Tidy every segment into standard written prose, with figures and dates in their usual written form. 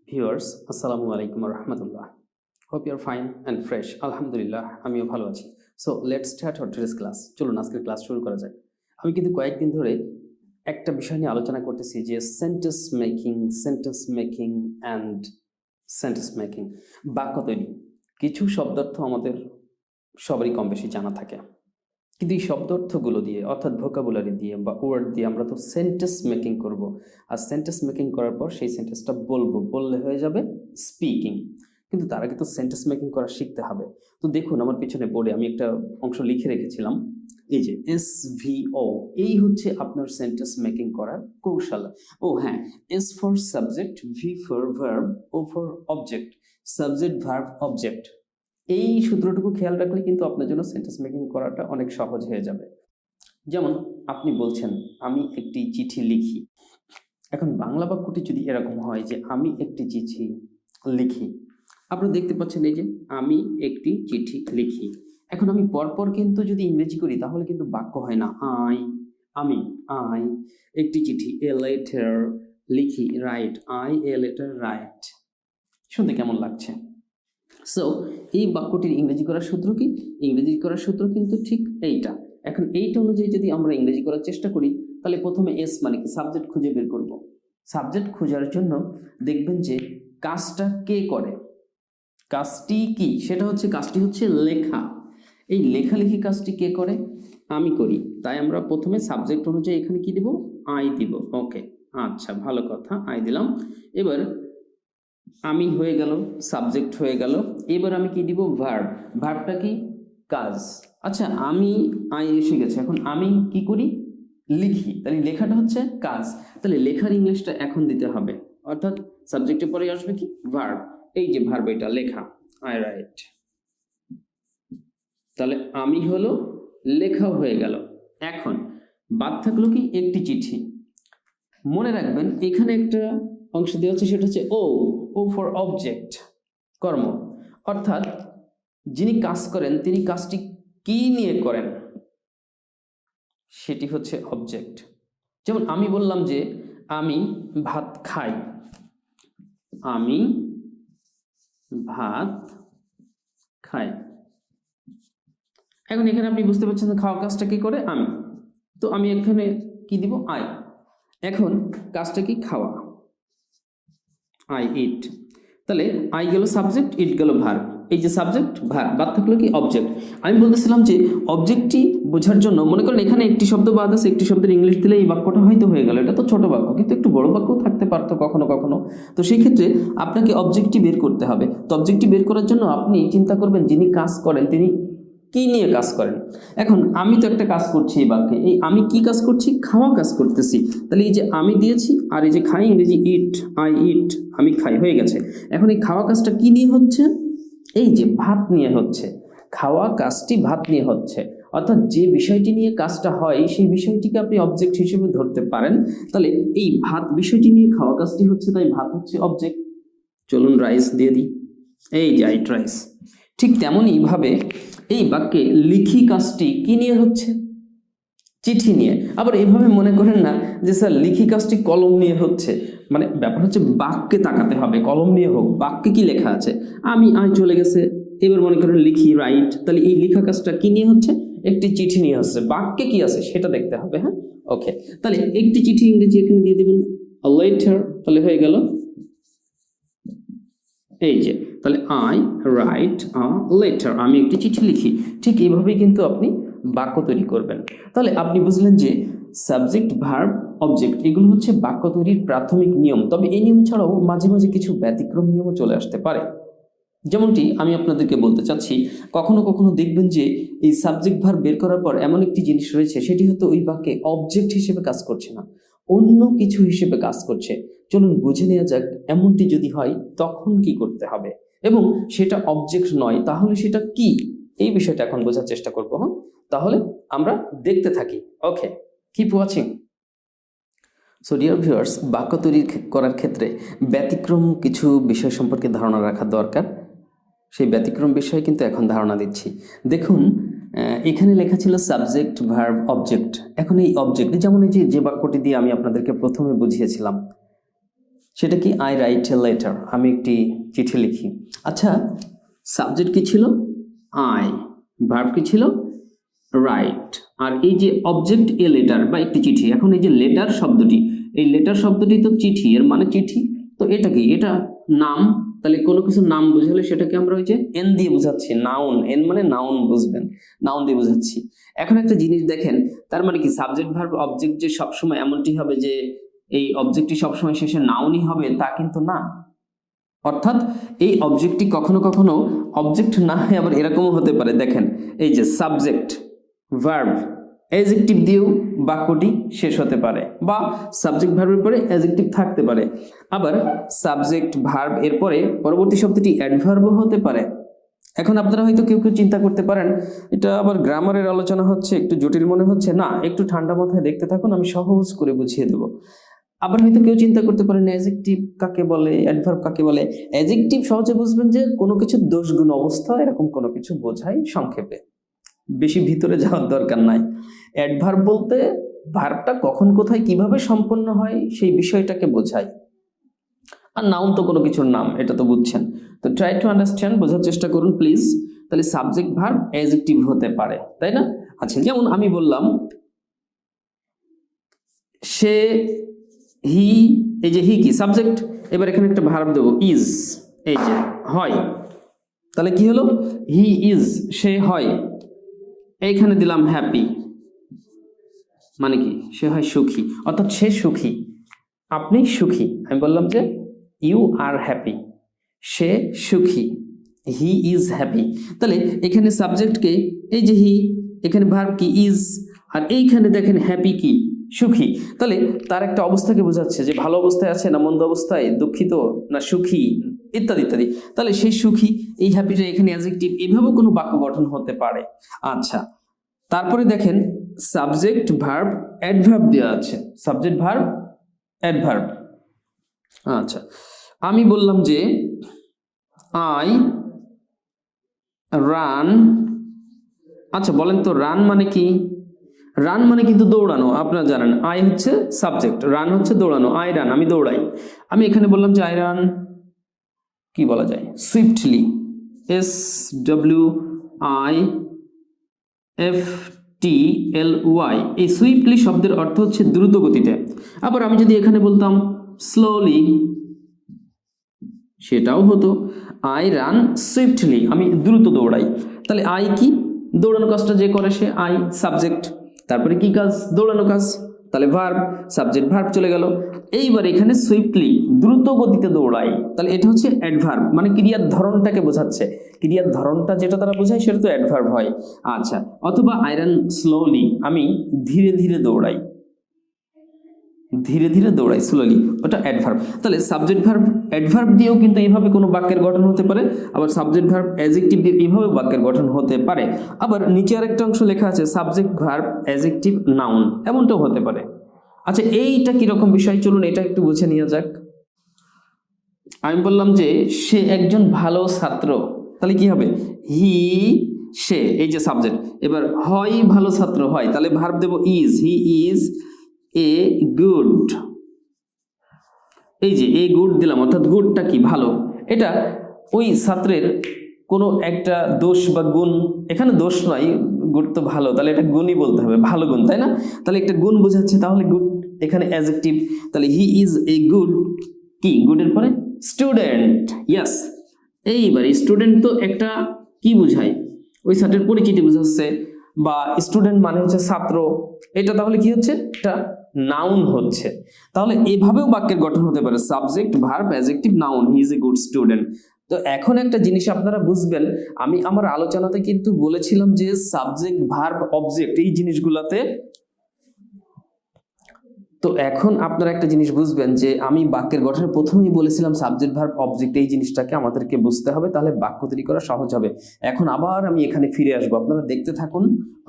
Viewers আসসালামু আলাইকুম রহমতুল্লাহ। Hope you're fine and fresh. আলহামদুলিল্লাহ আমিও ভালো আছি। So let's start our today's class. চলুন আজকের ক্লাস শুরু করা যাক। আমি কিন্তু কয়েকদিন ধরে একটা বিষয় নিয়ে আলোচনা করতেছি যে sentence making and sentence making, বাক্য তৈরি। কিছু শব্দার্থ আমাদের সবারই কম বেশি জানা থাকে, কিন্তু এই শব্দার্থগুলো দিয়ে অর্থাৎ ভোকাবুলারি দিয়ে বা ওয়ার্ড দিয়ে আমরা তো সেন্টেন্স মেকিং করব। আর সেন্টেন্স মেকিং করার পর সেই সেন্টেন্সটা বললে হয়ে যাবে স্পিকিং। কিন্তু তার আগে তো সেন্টেন্স মেকিং করা শিখতে হবে। তো দেখুন আমার পিছনে বোর্ডে আমি একটা অংশ লিখে রেখেছিলাম, এই যে SVO, এই হচ্ছে আপনার সেন্টেন্স মেকিং করার কৌশল। ও হ্যাঁ, S for subject, V for verb, O for object. Subject, verb, object, এই সূত্রটুকু খেয়াল রাখলে কিন্তু আপনার জন্য সেন্টেন্স মেকিং করাটা অনেক সহজ হয়ে যাবে। যেমন আপনি বলছেন আমি একটি চিঠি লিখি। এখন বাংলা বাক্যটি যদি এরকম হয় যে আমি একটি চিঠি লিখি, আপনি দেখতে পাচ্ছেন এই যে আমি একটি চিঠি লিখি। এখন আমি পরপর কিন্তু যদি ইংরেজি করি তাহলে কিন্তু বাক্য হয় না। আমি একটি চিঠি, এ লেটার, লিখি, রাইট, এ লেটার, রাইট। শুনতে কেমন লাগছে? সো এই বাক্যটির ইংরেজি করার সূত্র কি? ইংরেজি করার সূত্র কিন্তু ঠিক এইটা। এখন এইটা অনুযায়ী যদি আমরা ইংরেজি করার চেষ্টা করি তাহলে প্রথমে এস মানে কি, সাবজেক্ট খুঁজে বের করব। সাবজেক্ট খোঁজার জন্য দেখবেন যে কাজটা কে করে, কাজটি কি, সেটা হচ্ছে কাজটি হচ্ছে লেখা। এই লেখালেখি কাজটি কে করে? আমি করি। তাই আমরা প্রথমে সাবজেক্ট অনুযায়ী এখানে কি দিব? আই দিব। ওকে, আচ্ছা, ভালো কথা, আই দিলাম। এবার আমি হয়ে গেল, সাবজেক্ট হয়ে গেল। এবার আমি কি দিব? ভার্ব। ভার্বটা কি? কাজ। আচ্ছা, আই এসে গেছে, এখন আমি কি করি? লিখি। তাহলে লেখাটা হচ্ছে কাজ। তাহলে লেখার ইংলিশটা এখন দিতে হবে, অর্থাৎ সাবজেক্টের পরে আসবে কি? ভার্ব। এই যে ভার্ব, এটা লেখা, আই রাইট। তাহলে আমি হলো, লেখাও হয়ে গেল। এখন বাদ থাকলো কি? একটি চিঠি। মনে রাখবেন এখানে একটা অংশ দেওয়া হচ্ছে, সেটা হচ্ছে ও ফর অবজেক্ট, কর্ম। অর্থাৎ যিনি কাজ করেন তিনি কাজটি কি নিয়ে করেন সেটি হচ্ছে অবজেক্ট। যেমন আমি বললাম যে আমি ভাত খাই, আমি ভাত খাই। এখন এখানে আপনি বুঝতে পারছেন যে খাওয়া কাজটা কি করে? আমি। তো আমি এখানে কি দিব? আই। এখন কাজটা কি? খাওয়া, আই ইট। তাহলে আই গেল সাবজেক্ট, ইট গেল ভার্ব। এই যে সাবজেক্ট, ভার্ব, বাদ থাকলো কি? অবজেক্ট। আমি বলতেছিলাম যে অবজেক্টটি বোঝার জন্য মনে করেন এখানে একটি শব্দ বাদ আছে, একটি শব্দের ইংলিশ দিলে এই বাক্যটা হয়তো হয়ে গেল। এটা তো ছোট বাক্য, কিন্তু একটু বড় বাক্যও থাকতে পারতো কখনো কখনো। তো সেই ক্ষেত্রে আপনাকে অবজেক্টটি বের করতে হবে। তো অবজেক্টটি বের করার জন্য আপনি চিন্তা করবেন যিনি কাজ করেন তিনি কি নিয়ে কাজ করেন। এখন আমি তো একটা কাজ করছি এই বাক্যে, এই আমি কি কাজ করছি? খাওয়া কাজ করতেছি। তাহলে এই যে আমি দিয়েছি, আর এই যে খাই, ইংরেজি ইট, আই ইট, আমি খাই, হয়ে গেছে। এখন এই খাওয়া কাজটা কি নিয়ে হচ্ছে? এই যে ভাত নিয়ে হচ্ছে। খাওয়া কাজটি ভাত নিয়ে হচ্ছে, অর্থাৎ যে বিষয়টি নিয়ে কাজটা হয় সেই বিষয়টিকে আপনি অবজেক্ট হিসেবে ধরতে পারেন। তাহলে এই ভাত বিষয়টি নিয়ে খাওয়া কাজটি হচ্ছে, তাই ভাত হচ্ছে অবজেক্ট। চলুন রাইস দিয়ে দিই, এই যে আইট রাইস। ঠিক তেমনই ভাবে এই বাক্যে লিখি কাজটি কি নিয়ে হচ্ছে? চিঠি নিয়ে। আবার এইভাবে মনে করেন না যে স্যার লিখি কাজটি কলম নিয়ে হচ্ছে। মানে ব্যাপার হচ্ছে বাক্যে তাকাতে হবে, কলম নিয়ে হোক, বাক্যে কি লেখা আছে? আই চলে গেছে, এবার মনে করেন লিখি, রাইট। তাহলে এই লেখা কাজটা কি নিয়ে হচ্ছে? একটি চিঠি নিয়ে হচ্ছে। বাক্যে কি আছে সেটা দেখতে হবে। হ্যাঁ, ওকে। তাহলে একটি চিঠি ইংরেজি এখানে দিয়ে দেবেন লেটার, তাহলে হয়ে গেল এই যে, তাহলে আই রাইট আ লেটার, আমি একটি চিঠি লিখি। ঠিক এইভাবেই কিন্তু আপনি বাক্য তৈরি করবেন। তাহলে আপনি বুঝলেন যে সাবজেক্ট, ভার্ব, অবজেক্ট এগুলো হচ্ছে বাক্য তৈরির প্রাথমিক নিয়ম। তবে এই নিয়ম ছাড়াও মাঝে মাঝে কিছু ব্যতিক্রম নিয়মও চলে আসতে পারে। যেমনটি আমি আপনাদেরকে বলতে চাচ্ছি, কখনো কখনো দেখবেন যে এই সাবজেক্ট ভার্ব বের করার পর এমন একটি জিনিস রয়েছে সেটি হয়তো ওই বাক্যে অবজেক্ট হিসেবে কাজ করছে না, অন্য কিছু হিসেবে কাজ করছে। চলুন বুঝে নেওয়া যাক এমনটি যদি হয় তখন কি করতে হবে, এবং সেটা অবজেক্ট নয় তাহলে সেটা কি, এই বিষয়টা এখন বোঝার চেষ্টা করবো। হ্যাঁ, তাহলে আমরা দেখতে থাকি। Okay, keep watching. So dear viewers, বাক্য তৈরি করার ক্ষেত্রে ব্যতিক্রম কিছু বিষয় সম্পর্কে ধারণা রাখা দরকার। সেই ব্যতিক্রম বিষয়ে কিন্তু এখন ধারণা দিচ্ছি। দেখুন এখানে লেখা ছিল সাবজেক্ট, ভার্ব, অবজেক্ট। এখন এই অবজেক্ট, যেমন এই যে বাক্যটি দিয়ে আমি আপনাদেরকে প্রথমে বুঝিয়েছিলাম, সেটা কি? আই রাইট এ লেটার, আমি একটি চিঠি লিখি। আচ্ছা, সাবজেক্ট কি ছিল? আই। ভার্ব কি ছিল? রাইট। আর এই যে অবজেক্ট এ লেটার বা একটি চিঠি, এখন এই যে লেটার শব্দটি, এই লেটার শব্দটি তো চিঠি, এর মানে চিঠি। তো এটা কি? এটা নাম। তাহলে কোনো কিছু নাম বুঝালে সেটাকে আমরা ওই যে এন দিয়ে বোঝাচ্ছি, নাউন। এন মানে নাউন, বুঝবেন, নাউন দিয়ে বোঝাচ্ছি। এখন একটা জিনিস দেখেন, তার মানে কি সাবজেক্ট ভার্ব অবজেক্ট যে সবসময় এমনটি হবে যে এই অবজেক্টটি সবসময় শেষে নাউনই হবে, তা কিন্তু না। অর্থাৎ এই অবজেক্টটি কখনো কখনো অবজেক্ট না হয়ে আবার এরকমও হতে পারে। দেখেন, এই যে সাবজেক্ট ভার্ব অ্যাডজেক্টিভ দিয়েও বাক্যটি শেষ হতে পারে, বা সাবজেক্ট ভার্বের পরে অ্যাডজেক্টিভ থাকতে পারে। আবার সাবজেক্ট ভার্ব এর পরে পরবর্তী শব্দটি অ্যাডভার্বও হতে পারে। এখন আপনারা হয়তো কেউ কেউ চিন্তা করতে পারেন, এটা আবার গ্রামারের আলোচনা হচ্ছে, একটু জটিল মনে হচ্ছে। না, একটু ঠান্ডা মাথায় দেখতে থাকুন, আমি সহজ করে বুঝিয়ে দেব। আবার হয়তো কেউ চিন্তা করতে পারেন অ্যাডজেক্টিভ কাকে বলে, অ্যাডভার্ব কাকে বলে। অ্যাডজেক্টিভ সহজে বুঝবেন যে কোনো কিছু দোষগুণ অবস্থা, এরকম কোনো কিছু বোঝায় সংক্ষেপে, বেশি ভিতরে যাওয়ার দরকার নাই। অ্যাডভার্ব বলতে ভার্বটা কখন কোথায় কিভাবে সম্পন্ন হয় সেই বিষয়টাকে বোঝায়। আর নাউন তো কোনো কিছুর নাম, এটা তো বুঝছেন। তো ট্রাই টু আন্ডারস্ট্যান্ড, বোঝার চেষ্টা করুন প্লিজ। তাহলে সাবজেক্ট ভার্ব অ্যাডজেক্টিভ হতে পারে, তাই না? আচ্ছা, যেমন আমি বললাম সে, হি, এই যে হি কি সাবজেক্ট, এবার এখানে একটা ভার্ব দেবো ইজ, এই যে হয়। তাহলে কি হলো? হি ইজ, সে হয়। এইখানে দিলাম হ্যাপি, মানে কি? সে হয় সুখী, অর্থাৎ সে সুখী, আপনি সুখী। আমি বললাম যে ইউ আর হ্যাপি, সে সুখী, হি ইজ হ্যাপি। তাহলে এখানে সাবজেক্টকে, এই যে হি, এখানে ভার্ব কি? ইজ। আর এইখানে দেখেন হ্যাপি কি? সুখী। তাহলে তার একটা অবস্থাকে বোঝাচ্ছে যে ভালো অবস্থায় আছে না মন্দ অবস্থায়, দুঃখিত না সুখী, ইত্যাদি ইত্যাদি। তাহলে সেই সুখী, এই হ্যাপিটা এখানে অ্যাডজেক্টিভ, এইভাবেও কোনো বাক্য গঠন হতে পারে। আচ্ছা, তারপরে দেখেন সাবজেক্ট ভার্ব অ্যাডভার্ব দেওয়া আছে, সাবজেক্ট ভার্ব অ্যাডভার্ব। আচ্ছা, আমি বললাম যে আই রান। আচ্ছা বলেন তো রান মানে কি? রান মানে কিন্তু দৌড়ানো, আপনারা জানেন। আই হচ্ছে সাবজেক্ট, রান হচ্ছে দৌড়ানো। আই রান, আমি দৌড়াই। আমি এখানে বললাম যে আই রান, কি বলা যায়? Swiftly, S W I F T L Y. এই সুইফটলি শব্দের অর্থ হচ্ছে দ্রুত গতিতে। আবার আমি যদি এখানে বলতাম স্লোলি, সেটাও হতো। আই রান সুইফটলি, আমি দ্রুত দৌড়াই। তাহলে আই কি? দৌড়ানো কাজটা যে করে সে, আই সাবজেক্ট। তারপরে কি কাজ? দৌড়ানো কাজ। তাহলে ভার্ব, সাবজেক্ট ভার্ব চলে গেল। এইবার এখানে সুইফটলি, দ্রুত গতিতে দৌড়াই, তাহলে এটা হচ্ছে অ্যাডভার্ব, মানে ক্রিয়ার ধরনটাকে বোঝাচ্ছে। ক্রিয়ার ধরনটা যেটা তারা বোঝায় সেটা তো অ্যাডভার্ব হয়। আচ্ছা, অথবা আই রান স্লোলি, আমি ধীরে ধীরে দৌড়াই, ধীরে ধীরে দৌড়াই, স্লোলি, ওটা অ্যাডভার্ব। তাহলে সাবজেক্ট ভার্ব অ্যাডভার্ব দিয়েও কিন্তু এইভাবে কোনো বাক্যের গঠন হতে পারে, আবার সাবজেক্ট ভার্ব অ্যাডজেক্টিভ দিয়ে এইভাবে বাক্যের গঠন হতে পারে। আবার নিচে আরেকটা অংশ লেখা আছে সাবজেক্ট ভার্ব অ্যাডজেক্টিভ নাউন, এমনটাও হতে পারে। আচ্ছা, এইটা কিরকম বিষয়, চলুন এটা একটু বুঝে নিয়ে যাক। আমি বললাম যে সে একজন ভালো ছাত্র, তাহলে কি হবে? হি, সে, এই যে সাবজেক্ট। এবার হয় ভালো ছাত্র, হয়, তাহলে ভার্ব দেব is, he is a good. এই যে এ গুড দিলাম, অর্থাৎ গুডটা কি? ভালো। এটা ওই ছাত্রের কোনো একটা দোষ বা গুণ, এখানে দোষ নয়, গুড তো ভালো, তাহলে এটা গুণই বলতে হবে, ভালো গুণ, তাই না? তাহলে একটা গুণ বোঝাচ্ছে, তাহলে গুড এখানে অ্যাডজেক্টিভ। তাহলে হি ইজ এ গুড, কি? গুডের পরে স্টুডেন্ট, ইয়াস। এইবার স্টুডেন্ট তো একটা কি বোঝায়? ওই ছাত্রের পরিচিতি বোঝাচ্ছে, বা স্টুডেন্ট মানে হচ্ছে ছাত্র। এটা তাহলে কি হচ্ছে? এটা নাউন হচ্ছে। তাহলে এভাবেও বাক্যের গঠন হতে পারে, subject verb adjective noun, he is a good student. তো এখন একটা জিনিস আপনারা বুঝবেন, আমি আমার আলোচনাতে কিন্তু বলেছিলাম যে সাবজেক্ট ভার্ব অবজেক্ট এই জিনিসগুলোতে। তো এখন আপনারা একটা জিনিস বুঝবেন যে আমি বাক্যের গঠনে প্রথমেই বলেছিলাম সাবজেক্ট ভার্ব অবজেক্ট এই জিনিসটাকে আমাদেরকে বুঝতে হবে, তাহলে বাক্য তৈরি করা সহজ হবে। এখন আবার আমি এখানে ফিরে আসবো, আপনারা দেখতে থাকুন।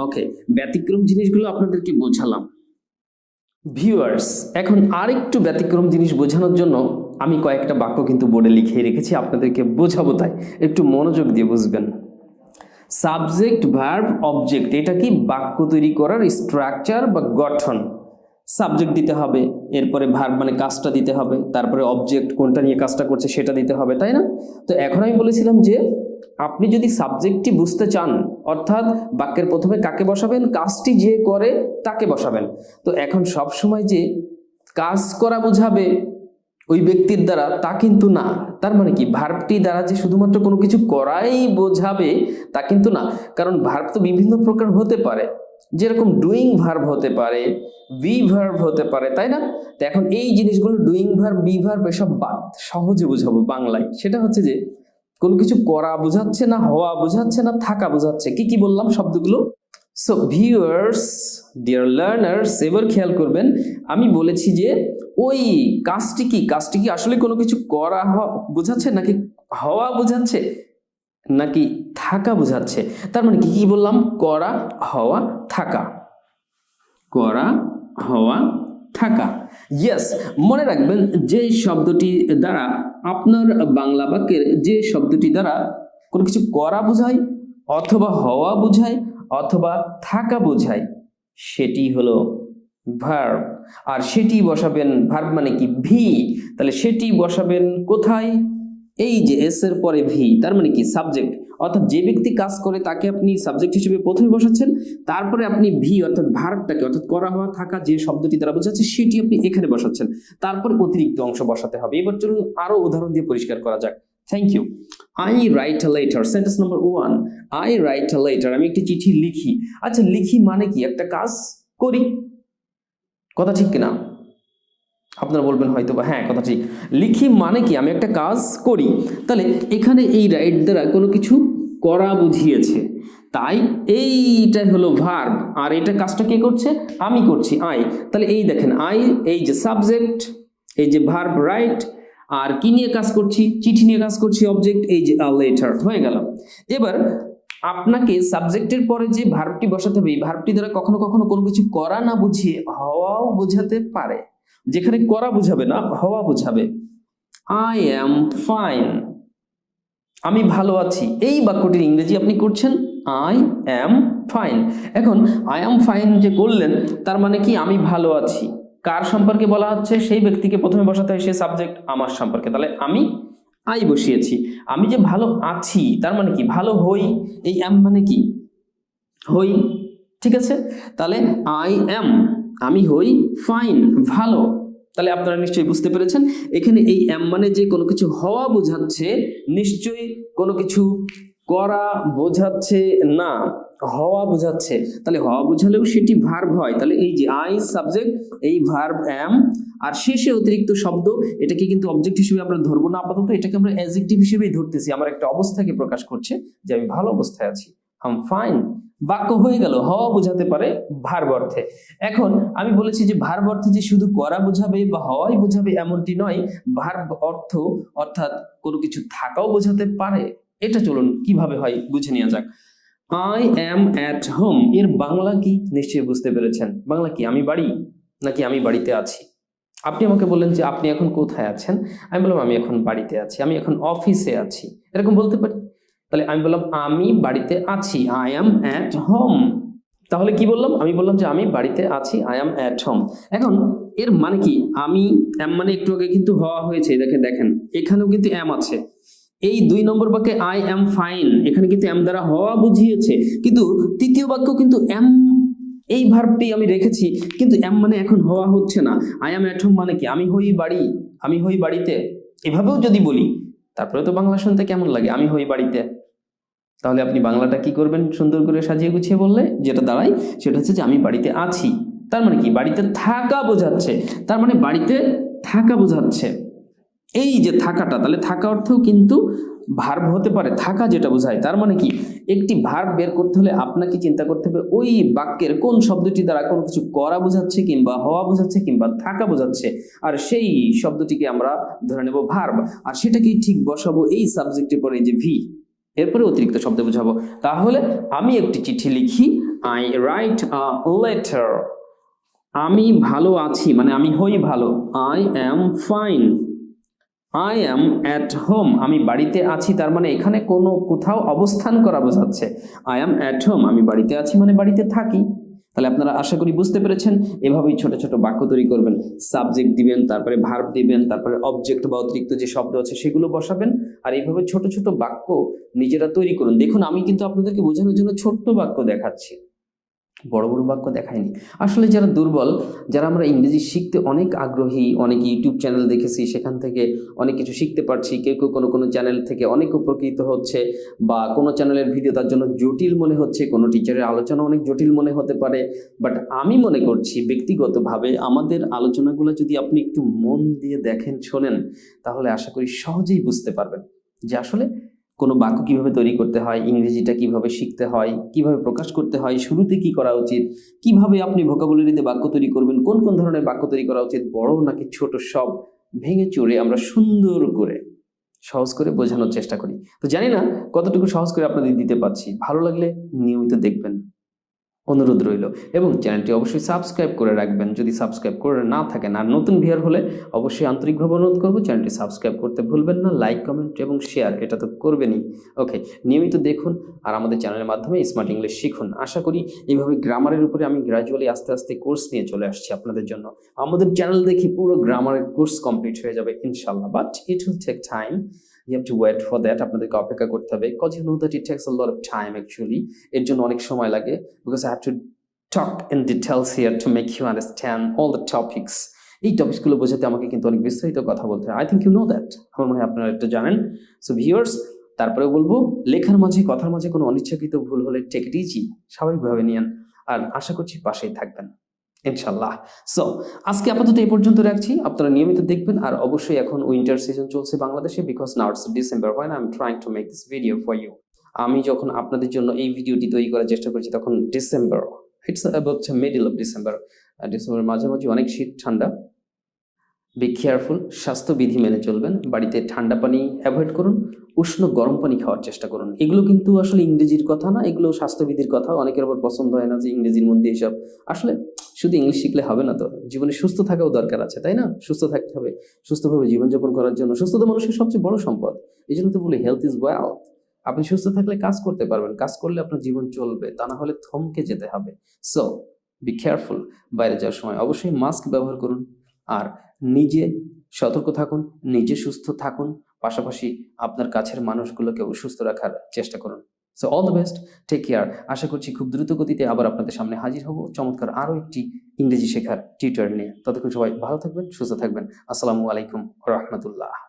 ওকে, ব্যতিক্রম জিনিসগুলো আপনাদেরকে বোঝালাম। ভিউয়ার্স, এখন আরেকটু ব্যতিক্রম জিনিস বোঝানোর জন্য আমি কয়েকটা বাক্য কিন্তু বোর্ডে লিখে রেখেছি, আপনাদেরকে বোঝাবো, তাই একটু মনোযোগ দিয়ে বুঝবেন। সাবজেক্ট ভার্ব অবজেক্ট, এটা কি বাক্য তৈরি করার স্ট্রাকচার বা গঠন। সাবজেক্ট দিতে হবে, এরপরে ভার্ব মানে কাজটা দিতে হবে, তারপরে অবজেক্ট কোনটা নিয়ে কাজটা করছে সেটা দিতে হবে, তাই না? তো এখন আমি বলেছিলাম যে আপনি যদি সাবজেক্টটি বুঝতে চান, অর্থাৎ বাক্যের প্রথমে কাকে বসাবেন, কাজটি যে করে তাকে বসাবেন। তো এখন সব সময় যে কাজ করা বোঝাবে ওই ব্যক্তির দ্বারা তা কিন্তু না। তার মানে কি ভার্বটি দ্বারা যে শুধুমাত্র কোনো কিছু করাই বোঝাবে তা কিন্তু না, কারণ ভার্ব তো বিভিন্ন প্রকার হতে পারে, যেরকম ডুইং ভার্ব হতে পারে, বি ভার্ব হতে পারে, তাই না? তো এখন এই জিনিসগুলো ডুইং ভার্ব, বি ভার্ব এসব বাদ, সহজে বোঝাবো বাংলায়। সেটা হচ্ছে যে কোনো কিছু করা বোঝাচ্ছে না, হওয়া বোঝাচ্ছে না, থাকা বোঝাচ্ছে। কি কি বললাম শব্দগুলো? সো ভিউয়ার্স, ডিয়ার লার্নার্স, এবার খেয়াল করবেন আমি বলেছি যে ওই কাজটি কি আসলে কোনো কিছু করা বোঝাচ্ছে, নাকি হওয়া বোঝাচ্ছে, নাকি থাকা বোঝাচ্ছে? তার মানে কি কি বললাম? করা, হওয়া, থাকা। করা, হওয়া, থাকা। ইয়েস, মনে রাখবেন যে শব্দটি দ্বারা আপনার বাংলা বাক্যের যে শব্দটি দ্বারা কোনো কিছু করা বোঝায়, অথবা হওয়া বোঝায়, অথবা থাকা বোঝায়, সেটি হলো ভার্ব। আর সেটি বসাবেন, ভার্ব মানে কি ভি, তাহলে সেটি বসাবেন কোথায়? এই যে এস এর পরে ভি, তার মানে কি সাবজেক্ট, অর্থাৎ যে ব্যক্তি কাজ করে তাকে আপনি সাবজেক্ট হিসেবে প্রথমে বসাচ্ছেন, তারপরে আপনি ভি অর্থাৎ ভার্বটাকে, অর্থাৎ করা হওয়া থাকা যে শব্দটি দ্বারা বোঝাচ্ছে সেটি আপনি এখানে বসাচ্ছেন, তারপর অতিরিক্ত অংশ বসাতে হবে। এবার চলুন আরো উদাহরণ দিয়ে পরিষ্কার করা যাক। Thank you. I write a letter, sentence number 1। I write a letter, আমি একটি চিঠি লিখি। আচ্ছা, লিখি মানে কি? একটা কাজ করি, কথা ঠিক কিনা? আপনারা বলবেন হয়তো বা হ্যাঁ, কথা ঠিক। লিখি মানে কি? আমি একটা কাজ করি। তাহলে এখানে এই রাইট দ্বারা কোনো কিছু করা বুঝিয়েছে, তাই এইটাই হলো ভার্ব। আর এটা কাজটা কে করছে? আমি করছি, আই। তাহলে এই দেখেন, আই, এই যে সাবজেক্ট, এই যে ভার্ব রাইট, আর কি নিয়ে কাজ করছি? চিঠি নিয়ে কাজ করছি, অবজেক্ট, এই যে আ লেটার, হয়ে গেল। এবার আপনাকে সাবজেক্টের পরে যে ভার্বটি বসাতে হবে, এই ভার্বটি দ্বারা কখনো কখনো কোনো কিছু করা না বুঝিয়ে হওয়াও বোঝাতে পারে। যেখানে করা বুঝাবে না, হওয়া বুঝাবে। আই অ্যাম ফাইন, আমি ভালো আছি। এই বাক্যটির ইংরেজি আপনি করছেন আই অ্যাম ফাইন। এখন আই অ্যাম ফাইন যে করলেন, তার মানে কি আমি ভালো আছি। কার সম্পর্কে বলা হচ্ছে? সেই ব্যক্তিকে প্রথমে বসাতে হয়, সে সাবজেক্ট, আমার সম্পর্কে। তাহলে আমি আই বসিয়েছি। আমি যে ভালো আছি তার মানে কি ভালো হই, এই অ্যাম মানে কি হই, ঠিক আছে? তাহলে আই অ্যাম, আমি হই ফাইন, ভালো। তাহলে আপনারা নিশ্চয়ই বুঝতে পেরেছেন এখানে এই অ্যাম মানে যে কোনো কিছু হওয়া বোঝাচ্ছে, নিশ্চয়ই কোনো কিছু করা বোঝাচ্ছে না, হওয়া বোঝাচ্ছে। তাহলে হওয়া বোঝালেও সেটি ভার্ব হয়। তাহলে এই যে আই সাবজেক্ট, এই ভার্ব অ্যাম, আর শেষে অতিরিক্ত শব্দ, এটাকে কিন্তু অবজেক্ট হিসেবে আমরা ধরবো না আপাতত, এটাকে আমরা অ্যাডজেক্টিভ হিসেবেই ধরতেছি। আমার একটা অবস্থাকে প্রকাশ করছে যে আমি ভালো অবস্থায় আছি, আই এম ফাইন। বাক্য হয়ে গেল, হওয়া বোঝাতে পারে ভার্ব অর্থে। এখন আমি বলেছি যে ভার্ব অর্থে যে শুধু করা বোঝাবে বা হওয়াই বোঝাবে এমনটি নয়, ভার্ব অর্থ অর্থাৎ কোনো কিছু থাকাও বোঝাতে পারে। এটা চলুন কিভাবে হয় বুঝে নেওয়া যাক। আই অ্যাম অ্যাট হোম, এর বাংলা কি নিশ্চয়ই বুঝতে পেরেছেন। বাংলা কি? আমি বাড়ি, নাকি আমি বাড়িতে আছি? আপনি আমাকে বললেন যে আপনি এখন কোথায় আছেন, আমি বললাম আমি এখন বাড়িতে আছি, আমি এখন অফিসে আছি, এরকম বলতে পারি। তাহলে আমি বললাম আমি বাড়িতে আছি, আই অ্যাম অ্যাট হোম। তাহলে কি বললাম? আমি বললাম যে আমি বাড়িতে আছি, আই অ্যাম অ্যাট হোম। এখন এর মানে কি? আমি অ্যাম মানে একটু আগে কিন্তু হওয়া হয়েছে, দেখেন দেখেন এখানেও কিন্তু অ্যাম আছে। এই 2 নম্বর বাক্যে আই অ্যাম ফাইন, এখানে কিন্তু অ্যাম দ্বারা হওয়া বুঝিয়েছে, কিন্তু তৃতীয় বাক্য কিন্তু অ্যাম এই ভার্বটি আমি রেখেছি, কিন্তু অ্যাম মানে এখন হওয়া হচ্ছে না। আই অ্যাম অ্যাট হোম মানে কি? আমি হই বাড়ি, আমি হই বাড়িতে। এভাবেও যদি বলি তারপরে তো বাংলা শুনতে কেমন লাগে? আমি হই বাড়িতে। তাহলে আপনি বাংলাটা কি করবেন? সুন্দর করে সাজিয়ে গুছিয়ে বললে যেটা দাঁড়ায় সেটা হচ্ছে যে আমি বাড়িতে আছি। তার মানে কি? বাড়িতে থাকা বোঝাচ্ছে। তার মানে বাড়িতে থাকা বোঝাচ্ছে। এই যে থাকাটা, তাহলে থাকা অর্থও কিন্তু ভার্ব হতে পারে, থাকা যেটা বোঝায়। তার মানে কি? একটি ভার্ব বের করতে হলে আপনাকে চিন্তা করতে হবে ওই বাক্যের কোন শব্দটি দ্বারা কোনো কিছু করা বোঝাচ্ছে, কিংবা হওয়া বোঝাচ্ছে, কিংবা থাকা বোঝাচ্ছে, আর সেই শব্দটিকে আমরা ধরে নেব ভার্ব, আর সেটাকেই ঠিক বসাবো এই সাবজেক্টের পরে, যে ভি, এরপরে অতিরিক্ত শব্দ বোঝাবো। তাহলে আমি একটি চিঠি লিখি, আই রাইট আ লেটার। আমি ভালো আছি মানে আমি হই ভালো, I am fine. I am at home, আমি বাড়িতে আছি, তার মানে এখানে কোথাও অবস্থান করা বোঝাচ্ছে। আই অ্যাম অ্যাট হোম, আমি বাড়িতে আছি মানে বাড়িতে থাকি। তাহলে আপনারা আশা করি বুঝতে পেরেছেন। এভাবেই ছোট ছোট বাক্য তৈরি করবেন। সাবজেক্ট দিবেন, তারপরে ভার্ব দিবেন, তারপরে অবজেক্ট বা অতিরিক্ত যে শব্দ আছে সেগুলো বসাবেন। আর এইভাবে ছোট ছোট বাক্য নিজেরা তৈরি করুন। দেখুন আমি কিন্তু আপনাদেরকে বোঝানোর জন্য ছোট্ট বাক্য দেখাচ্ছি, বড় বড় বাক্য দেখায়নি। আসলে যারা দুর্বল, যারা আমরা ইংরেজি শিখতে অনেক আগ্রহী, অনেক ইউটিউব চ্যানেল দেখেছি, সেখান থেকে অনেক কিছু শিখতে পারছি। কেউ কেউ কোনো চ্যানেল থেকে অনেক উপকৃত হচ্ছে, বা কোনো চ্যানেলের ভিডিও তার জন্য জটিল মনে হচ্ছে, কোনো টিচারের আলোচনা অনেক জটিল মনে হতে পারে। বাট আমি মনে করছি ব্যক্তিগতভাবে আমাদের আলোচনাগুলো যদি আপনি একটু মন দিয়ে দেখেন, শোনেন, তাহলে আশা করি সহজেই বুঝতে পারবেন যে আসলে কোনো বাক্য কিভাবে তৈরি করতে হয়, ইংরেজিটা কিভাবে শিখতে হয়, কিভাবে প্রকাশ করতে হয়, শুরুতে কি করা উচিত, কিভাবে আপনি ভোকাবুলারিতে বাক্য তৈরি করবেন, কোন কোন ধরনের বাক্য তৈরি করা উচিত, বড় নাকি ছোট, সব ভেঙে চুরে আমরা সুন্দর করে সহজ করে বোঝানোর চেষ্টা করি। তো জানি না কতটুকু সহজ করে আপনাদের দিতে পারছি। ভালো লাগলে নিয়মিত দেখবেন, অনুরোধ রইল। এবং চ্যানেলটি অবশ্যই সাবস্ক্রাইব করে রাখবেন যদি সাবস্ক্রাইব করে না থাকেন। আর নতুন ভিউয়ার হলে অবশ্যই আন্তরিকভাবে অনুরোধ করবো চ্যানেলটি সাবস্ক্রাইব করতে ভুলবেন না। লাইক, কমেন্ট এবং শেয়ার এটা তো করবেনই। ওকে, নিয়মিত দেখুন আর আমাদের চ্যানেলের মাধ্যমে স্মার্ট ইংলিশ শিখুন। আশা করি এইভাবে গ্রামারের উপরে আমি গ্র্যাজুয়ালি আস্তে আস্তে কোর্স নিয়ে চলে আসছি আপনাদের জন্য। আমাদের চ্যানেল দেখি পুরো গ্রামারের কোর্স কমপ্লিট হয়ে যাবে ইনশাল্লাহ, but it will take time. You have to wait for that. আপনাদেরকে অপেক্ষা করতে হবে, because you know that it takes a lot of time actually. এর জন্য অনেক সময় লাগে, because I have to talk in details here to make you understand all the topics. এই টপিকসগুলো বোঝাতে আমাকে কিন্তু অনেক বিস্তারিত কথা বলতে হয়। I think you know that. আমার মনে হয় আপনারা এটা জানেন। সো ভিউয়ার্স, তারপরে বলবো লেখার মাঝে, কথার মাঝে কোনো অনিচ্ছাকৃত ভুল হলে টেক ইট ইজি, স্বাভাবিকভাবে নিয়েন। আর আশা করছি পাশেই থাকবেন ইনশাল্লাহ। সো আজকে আপাতত এই পর্যন্ত রাখছি। আপনারা নিয়মিত দেখবেন। আর অবশ্যই এখন উইন্টার সিজন চলছে বাংলাদেশে, because now it's December, when I am trying to make this video for you. আমি যখন আপনাদের জন্য এই ভিডিওটি তৈরি করার চেষ্টা করছি তখন December, it's about middle of December. ডিসেম্বরের মাঝামাঝি অনেক শীত, ঠান্ডা। বি কেয়ারফুল, স্বাস্থ্যবিধি মেনে চলবেন। বাড়িতে ঠান্ডা পানি অ্যাভয়েড করুন, উষ্ণ গরম পানি খাওয়ার চেষ্টা করুন। এগুলো কিন্তু আসলে ইংরেজির কথা না, এগুলো স্বাস্থ্যবিধির কথা। অনেকের আবার পছন্দ হয় না যে ইংরেজির মধ্যে এইসব। আসলে শুধু ইংলিশ শিখলে হবে না, তো জীবনে সুস্থ থাকাও দরকার আছে, তাই না? সুস্থ থাকতে হবে, সুস্থভাবে জীবনযাপন করার জন্য। সুস্থতা মানুষের সবচেয়ে বড় সম্পদ। এই জন্য তো বলি হেলথ ইজ ওয়েলথ। আপনি সুস্থ থাকলে কাজ করতে পারবেন, কাজ করলে আপনার জীবন চলবে, তা না হলে থমকে যেতে হবে। So be careful. বাইরে যাওয়ার সময় অবশ্যই মাস্ক ব্যবহার করুন। আর নিজে সতর্ক থাকুন, নিজে সুস্থ থাকুন, পাশাপাশি আপনার কাছের মানুষগুলোকেও সুস্থ রাখার চেষ্টা করুন। So all the best, take care. আশা করছি খুব দ্রুত গতিতে আবার আপনাদের সামনে হাজির হব চমৎকার আরও একটি ইংরেজি শেখার টিউটোরিয়াল নিয়ে। ততক্ষণ সবাই ভালো থাকবেন, সুস্থ থাকবেন। আসসালামু আলাইকুম ওয়া রাহমাতুল্লাহ।